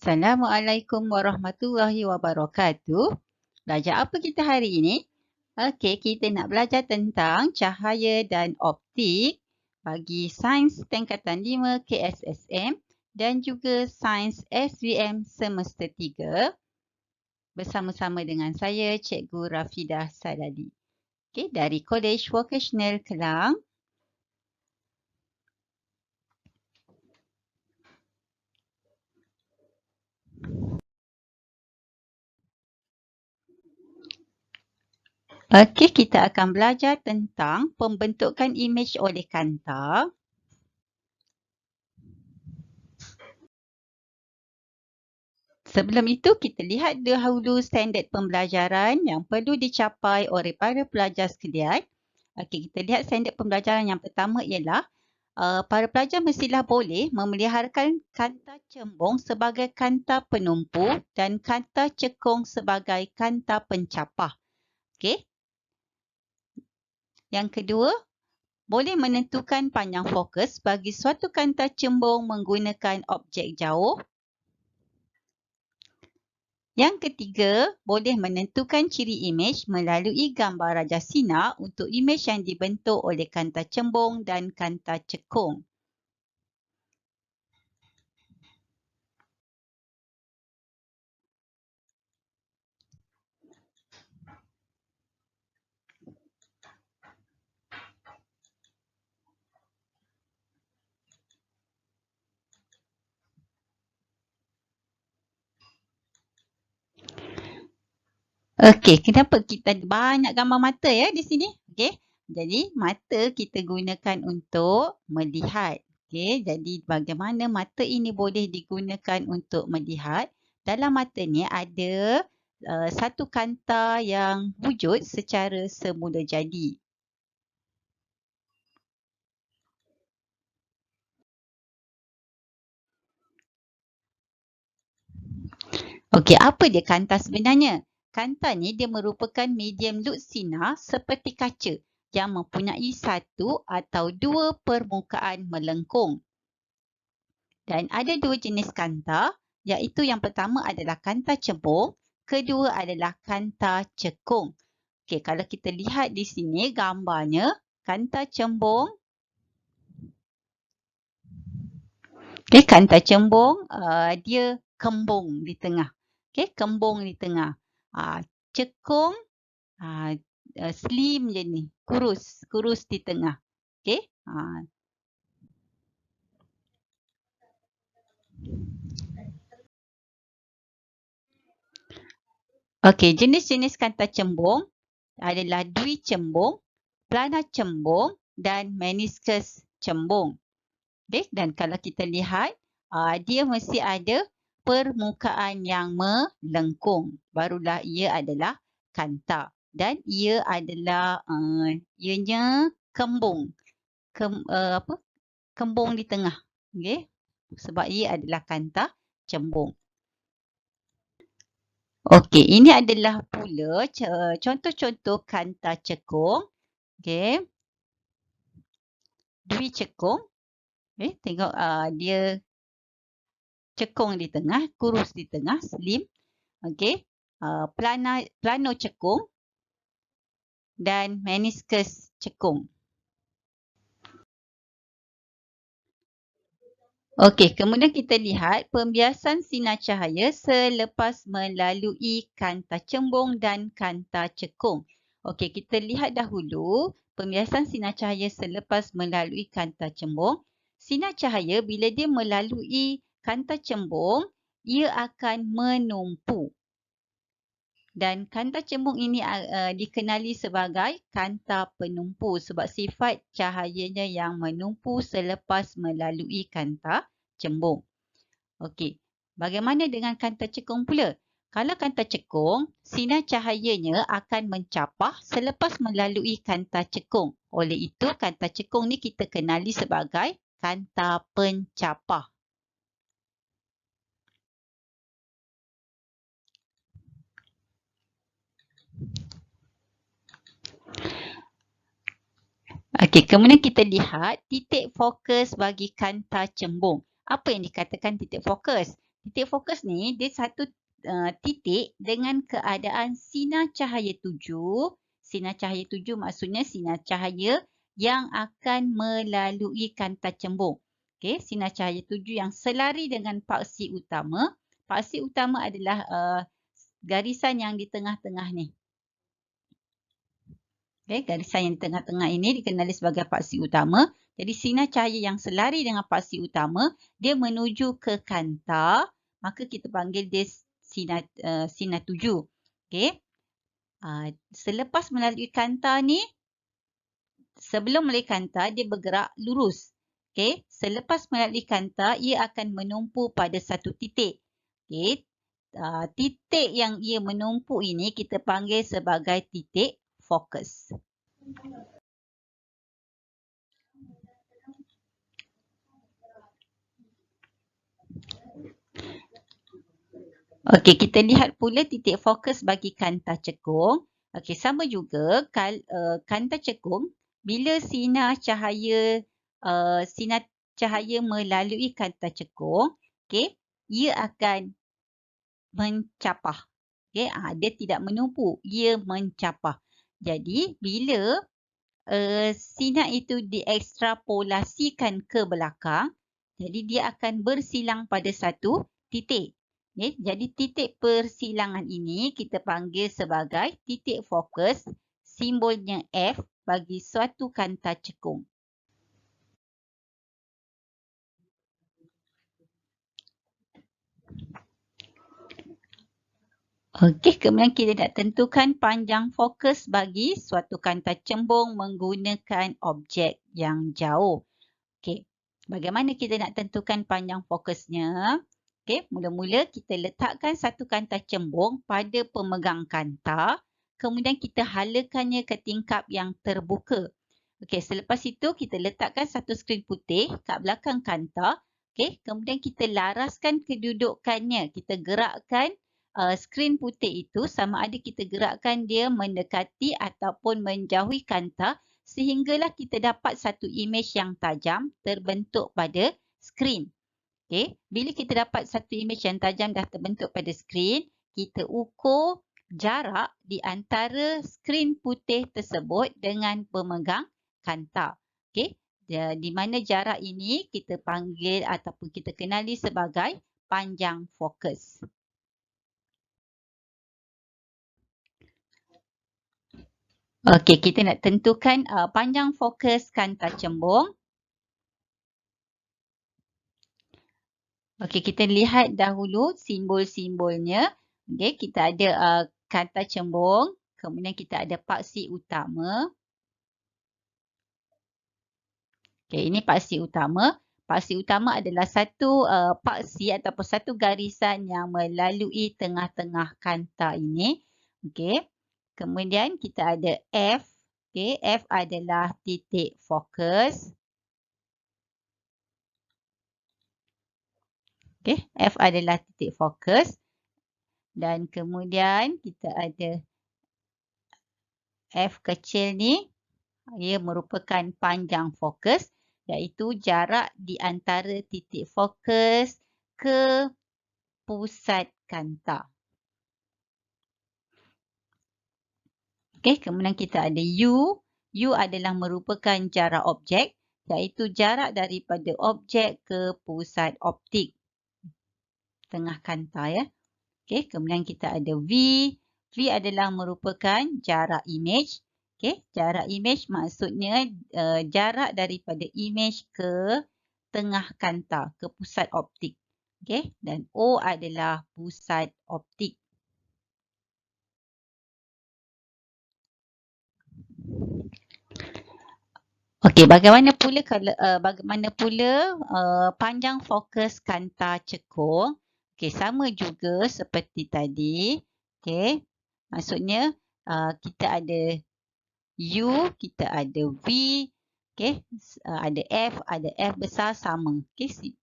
Assalamualaikum warahmatullahi wabarakatuh. Belajar apa kita hari ini? Okey, kita nak belajar tentang cahaya dan optik bagi Sains Tingkatan 5 KSSM dan juga Sains SVM Semester 3 bersama-sama dengan saya, Cikgu Rafidah Sadadi. Okey, dari Kolej Vocational Kelang. Okey, kita akan belajar tentang pembentukan imej oleh kanta. Sebelum itu, kita lihat dahulu standard pembelajaran yang perlu dicapai oleh para pelajar sekalian. Okey, kita lihat standard pembelajaran yang pertama ialah para pelajar mestilah boleh memeliharkan kanta cembung sebagai kanta penumpu dan kanta cekung sebagai kanta pencapah. Okey. Yang kedua, boleh menentukan panjang fokus bagi suatu kanta cembung menggunakan objek jauh. Yang ketiga, boleh menentukan ciri imej melalui gambar raja sinar untuk imej yang dibentuk oleh kanta cembung dan kanta cekung. Okey, kenapa kita ada banyak gambar mata ya di sini? Okey. Jadi, mata kita gunakan untuk melihat. Okey, jadi bagaimana mata ini boleh digunakan untuk melihat? Dalam mata ni ada satu kanta yang wujud secara semula jadi. Okey, apa dia kanta sebenarnya? Kanta ni dia merupakan medium lux sinar seperti kaca yang mempunyai satu atau dua permukaan melengkung. Dan ada dua jenis kanta, iaitu yang pertama adalah kanta cembung, kedua adalah kanta cekung. Okey, kalau kita lihat di sini gambarnya, kanta cembung. Okey, kanta cembung dia kembung di tengah. Okey, kembung di tengah. Cekung slim je ni, kurus di tengah. Okey. Okey, jenis-jenis kanta cembung adalah dwi cembung, plana cembung dan meniskus cembung. Okey, dan kalau kita lihat, dia mesti ada permukaan yang melengkung. Barulah ia adalah kanta. Dan ia adalah ianya kembung. Kembung di tengah. Okey. Sebab ia adalah kanta cembung. Okey, ini adalah pula contoh-contoh kanta cekung. Okey. Dwi cekung. Okey, tengok dia cekung di tengah, kurus di tengah, slim. Okey. Plano cekung dan meniskus cekung. Okey, kemudian kita lihat pembiasan sinar cahaya selepas melalui kanta cembung dan kanta cekung. Okey, kita lihat dahulu pembiasan sinar cahaya selepas melalui kanta cembung. Sinar cahaya bila dia melalui kanta cembung, ia akan menumpu. Dan kanta cembung ini dikenali sebagai kanta penumpu sebab sifat cahayanya yang menumpu selepas melalui kanta cembung. Okey, bagaimana dengan kanta cekung pula? Kalau kanta cekung, sinar cahayanya akan mencapah selepas melalui kanta cekung. Oleh itu, kanta cekung ni kita kenali sebagai kanta pencapah. Okey, kemudian kita lihat titik fokus bagi kanta cembung. Apa yang dikatakan titik fokus? Titik fokus ni dia satu titik dengan keadaan sinar cahaya tuju. Sinar cahaya tuju maksudnya sinar cahaya yang akan melalui kanta cembung. Okey, sinar cahaya tuju yang selari dengan paksi utama. Paksi utama adalah garisan yang di tengah-tengah ni. Okay, garisan yang di tengah-tengah ini dikenali sebagai paksi utama. Jadi sinar cahaya yang selari dengan paksi utama, dia menuju ke kanta, maka kita panggil dia sinar tuju. Okay. Selepas melalui kanta ni, sebelum melalui kanta, dia bergerak lurus. Okay. Selepas melalui kanta, ia akan menumpu pada satu titik. Okay. Titik yang ia menumpu ini kita panggil sebagai titik fokus. Okey, kita lihat pula titik fokus bagi kanta cekung. Okey, sama juga kanta cekung, bila sinar cahaya melalui kanta cekung, okey, ia akan mencapah. Okey, dia tidak menumpu, ia mencapah. Jadi, bila sinar itu diekstrapolasikan ke belakang, jadi dia akan bersilang pada satu titik. Okay, jadi titik persilangan ini kita panggil sebagai titik fokus, simbolnya F bagi suatu kanta cekung. Okey, kemudian kita nak tentukan panjang fokus bagi suatu kanta cembung menggunakan objek yang jauh. Okey, bagaimana kita nak tentukan panjang fokusnya? Okey, mula-mula kita letakkan satu kanta cembung pada pemegang kanta, kemudian kita halakannya ke tingkap yang terbuka. Okey, selepas itu kita letakkan satu skrin putih kat belakang kanta. Okey, kemudian kita laraskan kedudukannya. Kita gerakkan skrin putih itu sama ada kita gerakkan dia mendekati ataupun menjauhi kanta sehinggalah kita dapat satu imej yang tajam terbentuk pada skrin. Okay. Bila kita dapat satu imej yang tajam dah terbentuk pada skrin, kita ukur jarak di antara skrin putih tersebut dengan pemegang kanta. Okay. Di mana jarak ini kita panggil ataupun kita kenali sebagai panjang fokus. Okey, kita nak tentukan panjang fokus kanta cembung. Okey, kita lihat dahulu simbol-simbolnya. Okey, kita ada kanta cembung, kemudian kita ada paksi utama. Okey, ini paksi utama. Paksi utama adalah satu paksi ataupun satu garisan yang melalui tengah-tengah kanta ini. Okey. Kemudian kita ada F. Okey, F adalah titik fokus. Okay, F adalah titik fokus dan kemudian kita ada F kecil ni, ia merupakan panjang fokus iaitu jarak di antara titik fokus ke pusat kanta. Okay, kemudian kita ada U. U adalah merupakan jarak objek iaitu jarak daripada objek ke pusat optik. Tengah kanta ya. Okey, kemudian kita ada V. V adalah merupakan jarak imej. Okey, jarak imej maksudnya jarak daripada imej ke tengah kanta, ke pusat optik. Okey, dan O adalah pusat optik. Okey, bagaimana pula panjang fokus kanta cekung? Okey, sama juga seperti tadi. Okey, maksudnya kita ada U, kita ada V, okey, ada F besar sama. Okey.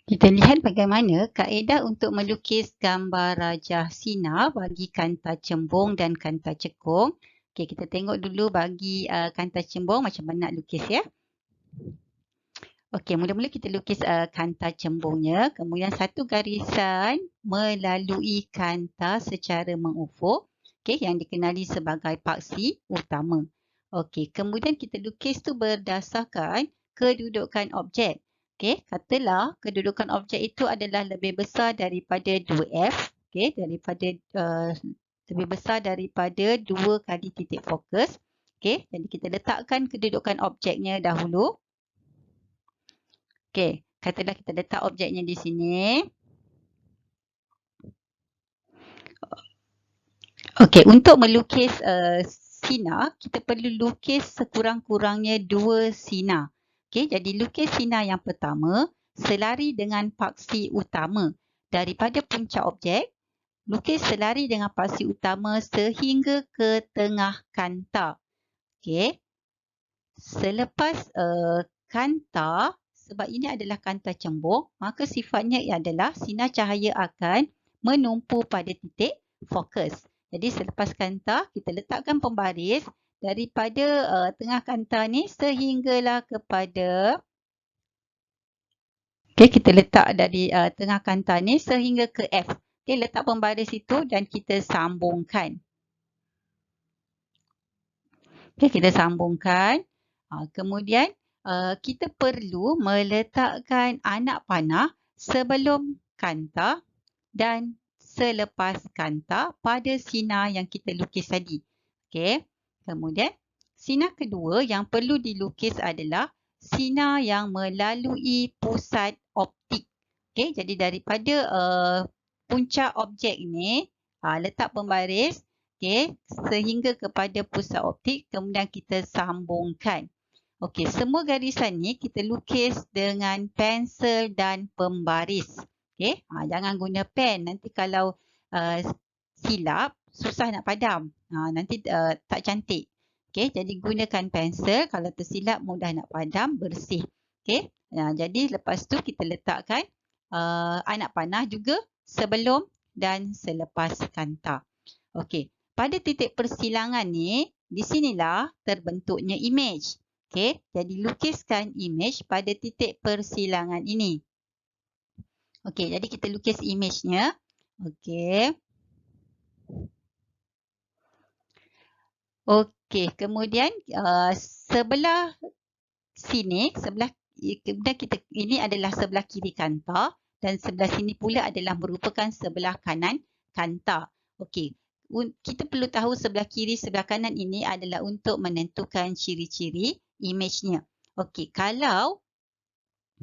Kita lihat bagaimana kaedah untuk melukis gambar rajah sinar bagi kanta cembung dan kanta cekung. Okey, kita tengok dulu bagi kanta cembung macam mana nak lukis ya. Okey, mula-mula kita lukis kanta cembungnya. Kemudian satu garisan melalui kanta secara mengufuk. Okey, yang dikenali sebagai paksi utama. Okey, kemudian kita lukis tu berdasarkan kedudukan objek. Okey, katalah kedudukan objek itu adalah lebih besar daripada 2F. Okey, daripada lebih besar daripada 2 kali titik fokus. Okey, jadi kita letakkan kedudukan objeknya dahulu. Okey, katalah kita letak objeknya di sini. Okey, untuk melukis sinar, kita perlu lukis sekurang-kurangnya 2 sinar. Okey, jadi lukis sinar yang pertama selari dengan paksi utama daripada puncak objek. Lukis selari dengan paksi utama sehingga ke tengah kanta. Okey. Selepas kanta, sebab ini adalah kanta cembung, maka sifatnya adalah sinar cahaya akan menumpu pada titik fokus. Jadi selepas kanta, kita letakkan pembaris daripada tengah kanta ni sehinggalah kepada kita letak dari tengah kanta ni sehingga ke F. Okey, letak pembaris itu dan kita sambungkan. Okey, kita sambungkan. Kemudian kita perlu meletakkan anak panah sebelum kanta dan selepas kanta pada sinar yang kita lukis tadi. Okey. Kemudian sinar kedua yang perlu dilukis adalah sinar yang melalui pusat optik. Okey, jadi daripada puncak objek ni letak pembaris sehingga kepada pusat optik, kemudian kita sambungkan. Okey, semua garisan ni kita lukis dengan pensel dan pembaris. Okey, jangan guna pen. Nanti kalau silap, susah nak padam. Nanti tak cantik. Okey, jadi gunakan pensel. Kalau tersilap, mudah nak padam, bersih. Okey, jadi lepas tu kita letakkan anak panah juga sebelum dan selepas kanta. Okey. Pada titik persilangan ni, di sinilah terbentuknya imej. Okey, jadi lukiskan imej pada titik persilangan ini. Okey, jadi kita lukis imejnya. Okey. Okey, kemudian sebelah sini, kemudian ini adalah sebelah kiri kanta dan sebelah sini pula adalah merupakan sebelah kanan kanta. Okey. Kita perlu tahu sebelah kiri, sebelah kanan ini adalah untuk menentukan ciri-ciri imejnya. Okey, kalau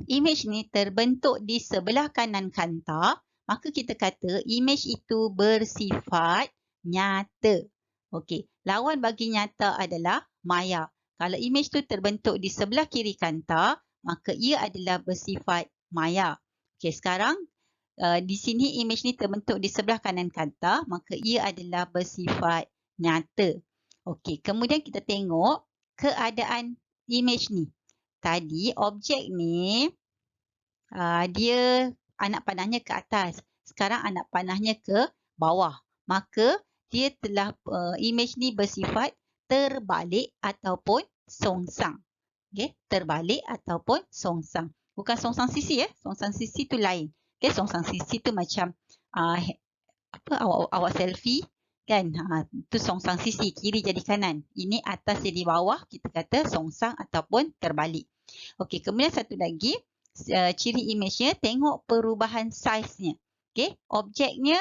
imej ni terbentuk di sebelah kanan kanta, maka kita kata imej itu bersifat nyata. Okey, lawan bagi nyata adalah maya. Kalau imej tu terbentuk di sebelah kiri kanta, maka ia adalah bersifat maya. Okey, sekarang di sini imej ni terbentuk di sebelah kanan kanta, maka ia adalah bersifat nyata. Okey, kemudian kita tengok keadaan imej ni. Tadi objek ni dia anak panahnya ke atas. Sekarang anak panahnya ke bawah. Maka dia telah imej ni bersifat terbalik ataupun songsang. Okey, terbalik ataupun songsang. Bukan songsang sisi ya. Songsang sisi tu lain. Okay, songsang sisi tu macam awak selfie kan. Itu songsang sisi, kiri jadi kanan. Ini atas jadi bawah, kita kata songsang ataupun terbalik. Okey, kemudian satu lagi ciri imejnya, tengok perubahan saiznya. Okey, objeknya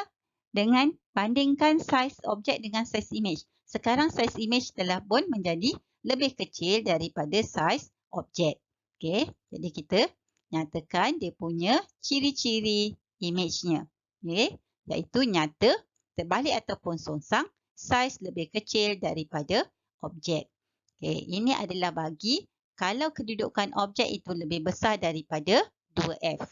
dengan bandingkan saiz objek dengan saiz imej. Sekarang saiz imej telah pun menjadi lebih kecil daripada saiz objek. Okey, jadi kita nyatakan dia punya ciri-ciri imejnya. Okay, iaitu nyata, terbalik ataupun songsang, saiz lebih kecil daripada objek. Okay, ini adalah bagi kalau kedudukan objek itu lebih besar daripada 2F.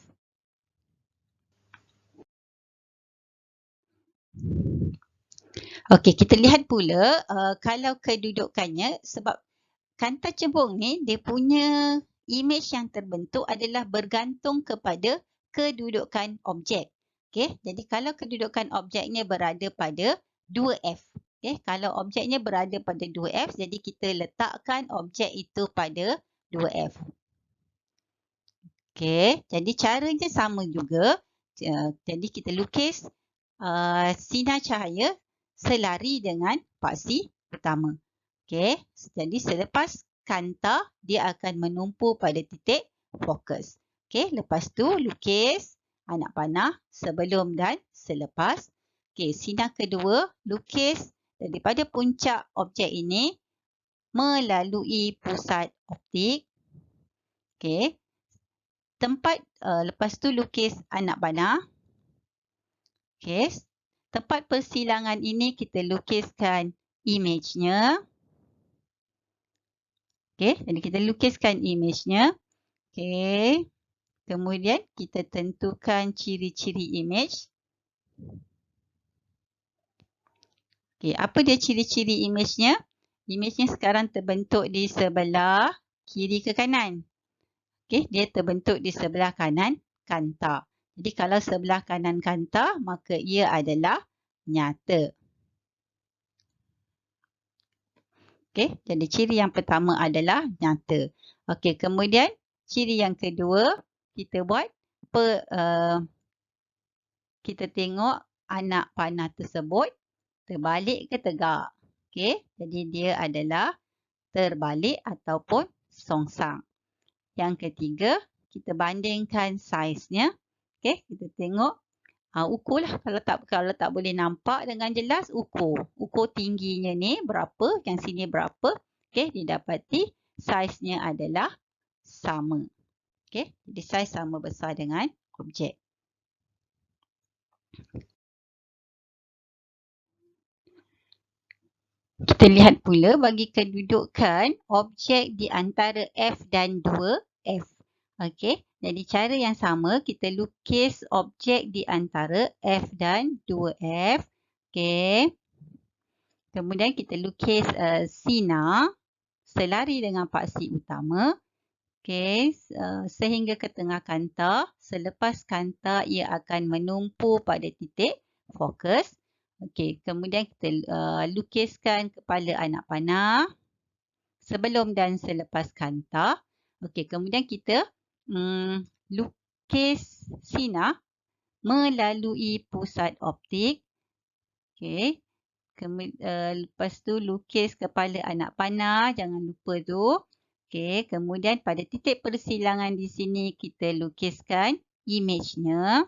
Okey, kita lihat pula kalau kedudukannya, sebab kanta cembung ni dia punya imej yang terbentuk adalah bergantung kepada kedudukan objek. Okey, jadi kalau kedudukan objeknya berada pada 2F. Okey, kalau objeknya berada pada 2F, jadi kita letakkan objek itu pada 2F. Okey, jadi caranya sama juga. Jadi kita lukis sinar cahaya selari dengan paksi utama. Okey, jadi selepas kanta, dia akan menumpu pada titik fokus. Okey, lepas tu lukis anak panah sebelum dan selepas. Okey, sinar kedua, lukis daripada puncak objek ini melalui pusat optik. Okey, lepas tu lukis anak panah. Okey, tempat persilangan ini kita lukiskan imejnya. Okey, jadi kita lukiskan imejnya. Okey, kemudian kita tentukan ciri-ciri imej. Okey, apa dia ciri-ciri imejnya? Imejnya sekarang terbentuk di sebelah kiri ke kanan. Okey, dia terbentuk di sebelah kanan kanta. Jadi kalau sebelah kanan kanta, maka ia adalah nyata. Okey, jadi ciri yang pertama adalah nyata. Okey, kemudian ciri yang kedua, kita buat kita tengok anak panah tersebut terbalik ke tegak. Okey, jadi dia adalah terbalik ataupun songsang. Yang ketiga, kita bandingkan saiznya. Okey, kita tengok ukur lah. Kalau tak boleh nampak dengan jelas, ukur. Ukur tingginya ni berapa, yang sini berapa. Okey, didapati saiznya adalah sama. Okey, jadi saiz sama besar dengan objek. Kita lihat pula bagi kedudukan objek di antara F dan 2F. Okey, jadi cara yang sama kita lukis objek di antara F dan 2F. Okey. Kemudian kita lukis sinar selari dengan paksi utama. Okey, sehingga ke tengah kanta. Selepas kanta ia akan menumpu pada titik fokus. Okey, kemudian kita lukiskan kepala anak panah sebelum dan selepas kanta. Okey, kemudian kita lukis sinar melalui pusat optik. Okey, lepas tu lukis kepala anak panah, jangan lupa tu. Okey, kemudian pada titik persilangan di sini kita lukiskan imejnya.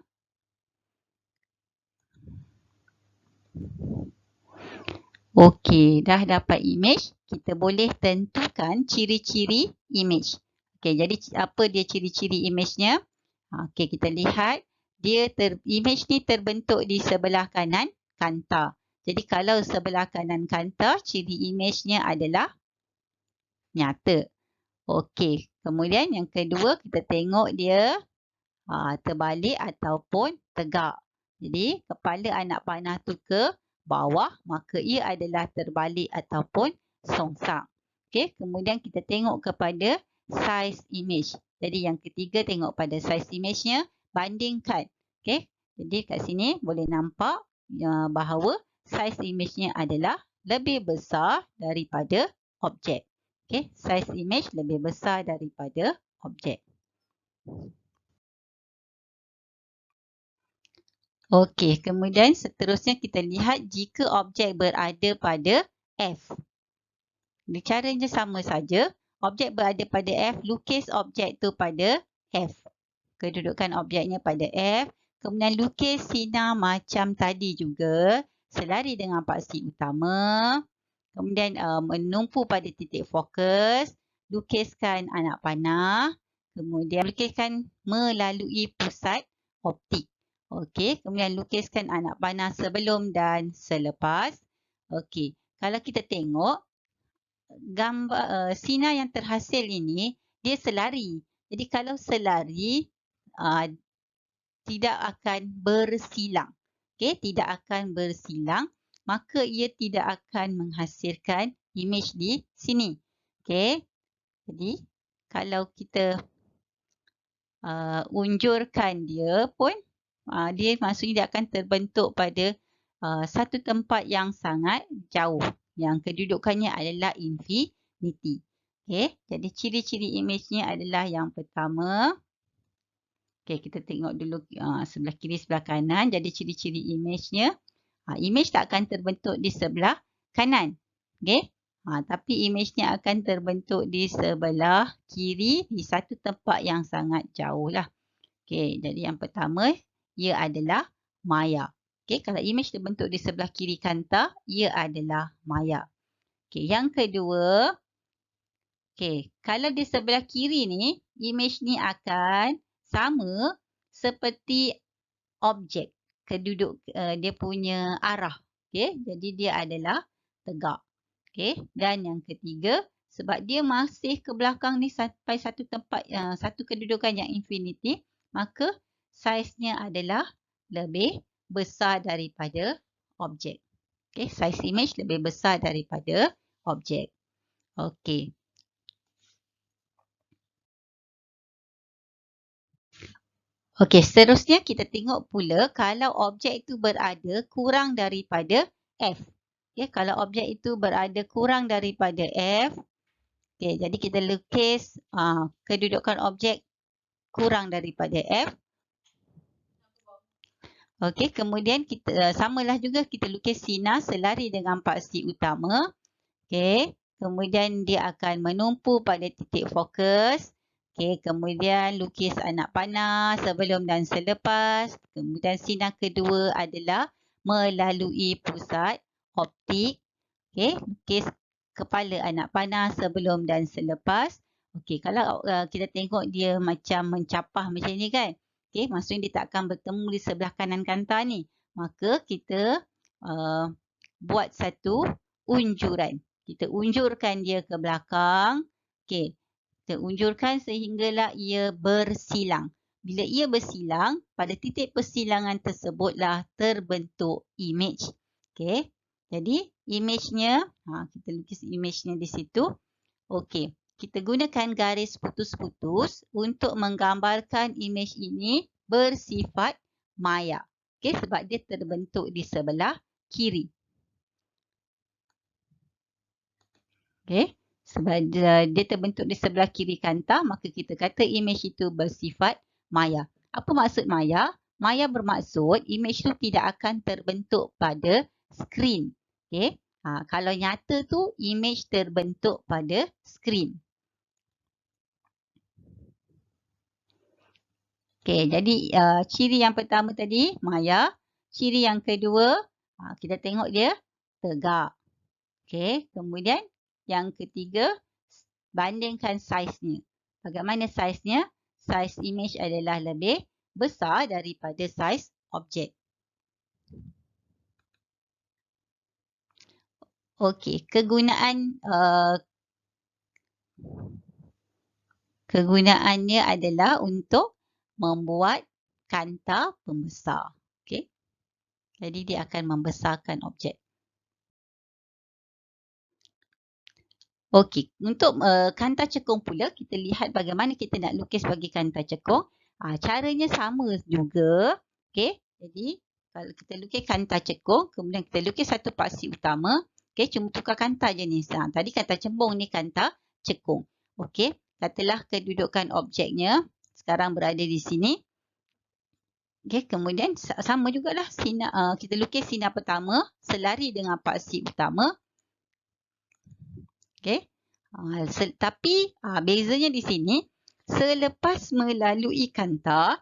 Okey, dah dapat imej, kita boleh tentukan ciri-ciri imej. Okey, jadi apa dia ciri-ciri imejnya? Okey, kita lihat imej ni terbentuk di sebelah kanan kanta. Jadi kalau sebelah kanan kanta, ciri imejnya adalah nyata. Okey, kemudian yang kedua kita tengok dia terbalik ataupun tegak. Jadi kepala anak panah tu ke bawah, maka ia adalah terbalik ataupun songsang. Okey, kemudian kita tengok kepada saiz imej. Jadi yang ketiga tengok pada saiz imejnya, bandingkan. Okey, jadi kat sini boleh nampak bahawa saiz imejnya adalah lebih besar daripada objek. Okey, saiz imej lebih besar daripada objek. Okey, kemudian seterusnya kita lihat jika objek berada pada F. Caranya sama saja. Objek berada pada F, lukis objek tu pada F. Kedudukan objeknya pada F. Kemudian lukis sinar macam tadi juga. Selari dengan paksi utama. Kemudian menumpu pada titik fokus. Lukiskan anak panah. Kemudian lukiskan melalui pusat optik. Okey, kemudian lukiskan anak panah sebelum dan selepas. Okey, kalau kita tengok gambar sinar yang terhasil ini, dia selari. Jadi kalau selari, tidak akan bersilang. Okey, tidak akan bersilang, maka ia tidak akan menghasilkan imej di sini. Okey, jadi kalau kita unjurkan dia pun, dia maksudnya dia akan terbentuk pada satu tempat yang sangat jauh. Yang kedudukannya adalah infinity. Okey, jadi ciri-ciri imejnya adalah yang pertama, Okey, kita tengok dulu sebelah kiri, sebelah kanan. Jadi ciri-ciri imejnya. Imej tak akan terbentuk di sebelah kanan. Okey. Tapi imejnya akan terbentuk di sebelah kiri di satu tempat yang sangat jauh lah. Okey, jadi yang pertama, ia adalah maya. Okey, kalau imej terbentuk di sebelah kiri kanta, ia adalah maya. Okey, yang kedua, okey, kalau di sebelah kiri ni, imej ni akan sama seperti objek keduduk dia punya arah. Okey, jadi dia adalah tegak. Okey, dan yang ketiga, sebab dia masih ke belakang ni sampai satu tempat satu kedudukan yang infinity, maka saiznya adalah lebih besar daripada objek. Okey, saiz imej lebih besar daripada objek. Okey. Okey, seterusnya kita tengok pula kalau objek itu berada kurang daripada F. Okey, kalau objek itu berada kurang daripada F, okey, jadi kita lukis kedudukan objek kurang daripada F. Okey, kemudian kita samalah juga kita lukis sinar selari dengan paksi utama. Okey, kemudian dia akan menumpu pada titik fokus. Okey, kemudian lukis anak panah sebelum dan selepas. Kemudian sinar kedua adalah melalui pusat optik. Okey, lukis kepala anak panah sebelum dan selepas. Okey, kalau kita tengok dia macam mencapah macam ni kan. Okey, maksudnya dia tak akan bertemu di sebelah kanan kanta ni. Maka kita buat satu unjuran. Kita unjurkan dia ke belakang. Okey, kita unjurkan sehinggalah ia bersilang. Bila ia bersilang, pada titik persilangan tersebutlah terbentuk imej. Okey, jadi imejnya, kita lukis imejnya di situ. Okey, kita gunakan garis putus-putus untuk menggambarkan imej ini bersifat maya. Okey, sebab dia terbentuk di sebelah kiri. Okey, sebab dia terbentuk di sebelah kiri kanta, maka kita kata imej itu bersifat maya. Apa maksud maya? Maya bermaksud imej itu tidak akan terbentuk pada skrin. Okey, kalau nyata tu imej terbentuk pada skrin. Okey, jadi ciri yang pertama tadi maya. Ciri yang kedua, kita tengok dia tegak. Okey, kemudian yang ketiga, bandingkan saiznya. Bagaimana saiznya? Saiz imej adalah lebih besar daripada saiz objek. Okey, kegunaannya adalah untuk membuat kanta pembesar. Okey, jadi dia akan membesarkan objek. Okey, untuk kanta cekung pula, kita lihat bagaimana kita nak lukis bagi kanta cekung. Caranya sama juga. Okey, jadi kalau kita lukis kanta cekung, kemudian kita lukis satu paksi utama. Okey, cuma tukar kanta je ni. Tadi kanta cembung ni kanta cekung. Okey, katalah kedudukan objeknya sekarang berada di sini. Okey, kemudian sama jugalah sinar, kita lukis sinar pertama selari dengan paksi utama. Okey. Tapi bezanya di sini, selepas melalui kanta,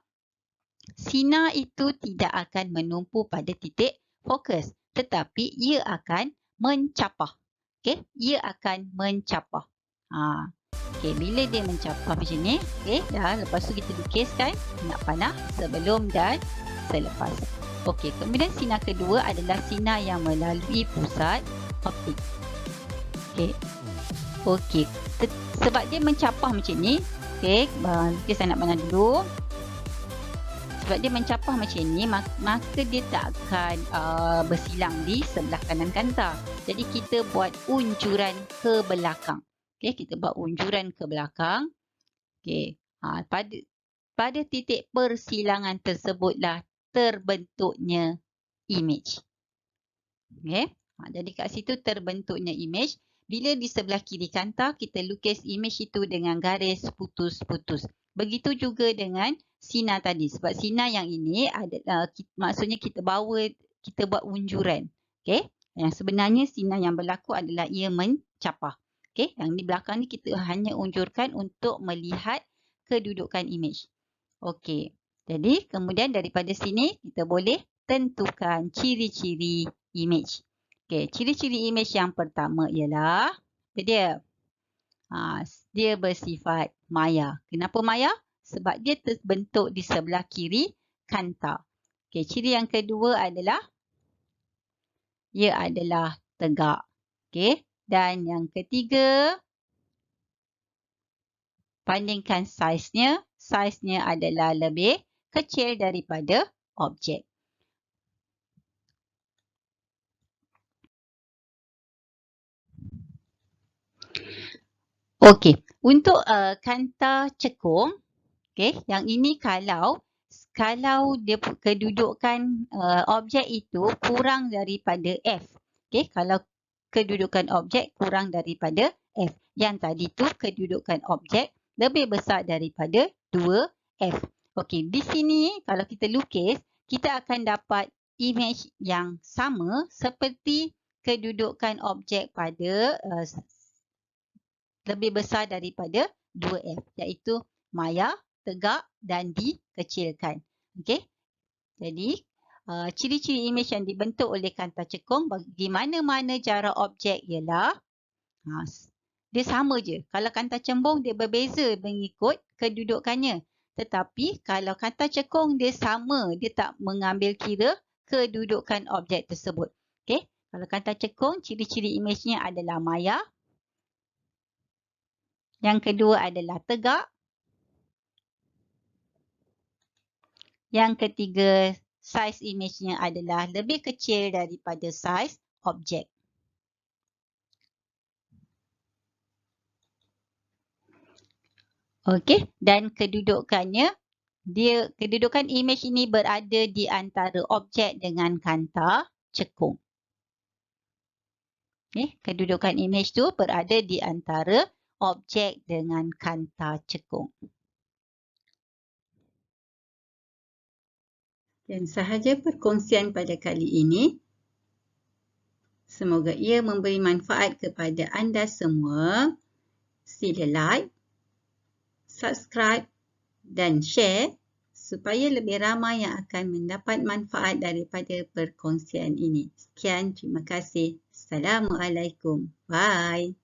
sinar itu tidak akan menumpu pada titik fokus, tetapi ia akan mencapah. Okey, ia akan mencapah. Okey, bila dia mencapah macam ni, okey, lepas tu kita lukiskan anak panah sebelum dan selepas. Okey, kemudian sinar kedua adalah sinar yang melalui pusat optik. Okey. Okey, sebab dia mencapah macam ni, okey, lukis anak panah dulu. Sebab dia mencapah macam ni, maka dia tak akan bersilang di sebelah kanan kanta. Jadi kita buat unjuran ke belakang. Okey, kita buat unjuran ke belakang. Okey, pada titik persilangan tersebutlah terbentuknya imej. Okey, jadi kat situ terbentuknya imej. Bila di sebelah kiri kanta, kita lukis imej itu dengan garis putus-putus. Begitu juga dengan sinar tadi. Sebab sinar yang ini adalah maksudnya kita buat unjuran. Okey. Yang sebenarnya sinar yang berlaku adalah ia mencapah. Okey. Yang di belakang ni kita hanya unjurkan untuk melihat kedudukan imej. Okey. Jadi kemudian daripada sini kita boleh tentukan ciri-ciri imej. Okey, ciri-ciri imej yang pertama ialah apa dia? Dia bersifat maya. Kenapa maya? Sebab dia terbentuk di sebelah kiri kanta. Okey, ciri yang kedua adalah ia adalah tegak. Okey, dan yang ketiga bandingkan saiznya. Saiznya adalah lebih kecil daripada objek. Okey, untuk kanta cekung, okey, yang ini kalau dia kedudukan objek itu kurang daripada F. Okey, kalau kedudukan objek kurang daripada F. Yang tadi tu kedudukan objek lebih besar daripada 2F. Okey, di sini kalau kita lukis, kita akan dapat imej yang sama seperti kedudukan objek pada lebih besar daripada 2F, iaitu maya, tegak dan dikecilkan. Okey. Jadi, ciri-ciri imej yang dibentuk oleh kanta cekung bagi mana-mana jarak objek ialah dia sama je. Kalau kanta cembung dia berbeza mengikut kedudukannya. Tetapi kalau kanta cekung dia sama, dia tak mengambil kira kedudukan objek tersebut. Okey. Kalau kanta cekung, ciri-ciri imejnya adalah maya. Yang kedua adalah tegak. Yang ketiga, saiz imejnya adalah lebih kecil daripada saiz objek. Okey, dan kedudukannya, kedudukan imej ini berada di antara objek dengan kanta cekung. Okey, kedudukan imej tu berada di antara objek dengan kanta cekung. Dan sahaja perkongsian pada kali ini. Semoga ia memberi manfaat kepada anda semua. Sila like, subscribe dan share supaya lebih ramai yang akan mendapat manfaat daripada perkongsian ini. Sekian, terima kasih. Assalamualaikum. Bye.